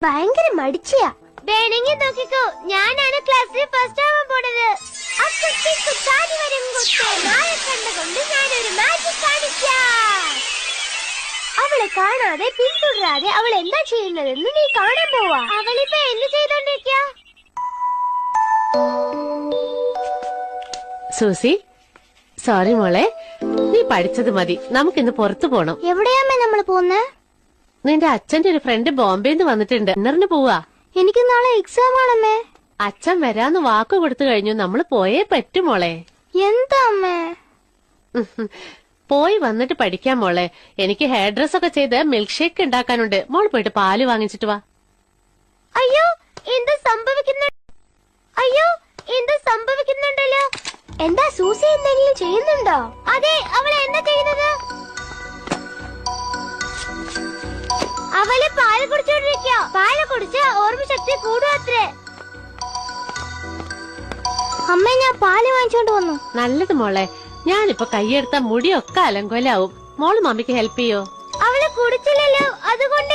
ഭയങ്കര മടിച്ചിയാ. വേണമെങ്കിൽ നോക്കിക്കോ, ഞാനാണ് ക്ലാസ്സിൽ ഫസ്റ്റ് ആവാൻ പോണത്. കണ്ടുകൊണ്ട് ഞാനൊരു മാജിക് കാണിക്കാം. അവളെ കാണാതെ പിന്തുടരാതെ അവൾ എന്താ ചെയ്യുന്നതെന്ന് നീ കാണാൻ പോവാ. അവളിപ്പോ എന്ത് ചെയ്തോണ്ടിരിക്ക? സൂസി, സോറി മോളെ, നീ പഠിച്ചത് മതി. നമുക്കിന്ന് പുറത്തു പോണം. എവിടെയാമ്മേ നമ്മള് പോന്നെ? നിന്റെ അച്ഛന്റെ ഒരു ഫ്രണ്ട് ബോംബെന്ന് വന്നിട്ടുണ്ട്. ഡിന്നറിന് പോവാ. എനിക്ക് നാളെ എക്സാം ആണമ്മേ. അച്ഛൻ വരാന്ന് വാക്ക് കൊടുത്തു കഴിഞ്ഞു. നമ്മള് പോയേ പറ്റൂ മോളെ. എന്താ അമ്മേ? പോയി വന്നിട്ട് പഠിക്കാം മോളെ. എനിക്ക് ഹെയർ ഡ്രസ് ഒക്കെ ചെയ്ത് മിൽക്ക് ഷേക്ക് ഉണ്ടാക്കാനുണ്ട്. മോൾ പോയിട്ട് പാല് വാങ്ങിച്ചിട്ട് വാ. അയ്യോ, എന്താ സംഭവിക്കുന്നുണ്ടല്ലോ? എന്താ സൂസി എന്തെങ്കിലും ചെയ്യുന്നുണ്ടോ? അതെ, അവൾ എന്താ ചെയ്യുന്നത്? അവള് പാല് കുടിച്ചോണ്ടിരിക്ക. പാല് കുടിച്ച് ഓർമ്മശക്തി കൂടുവത്രേ. അമ്മ, ഞാൻ പാല് വാങ്ങിച്ചോണ്ട് വന്നു. നല്ലത് മോളെ. ഞാനിപ്പോ കൈയെടുത്ത മുടിയൊക്കെ അലങ്കോലാവും. മോള് മമ്മിക്ക് ഹെൽപ്പ് ചെയ്യോ? അവള് കുടിച്ചില്ലല്ലോ, അതുകൊണ്ട്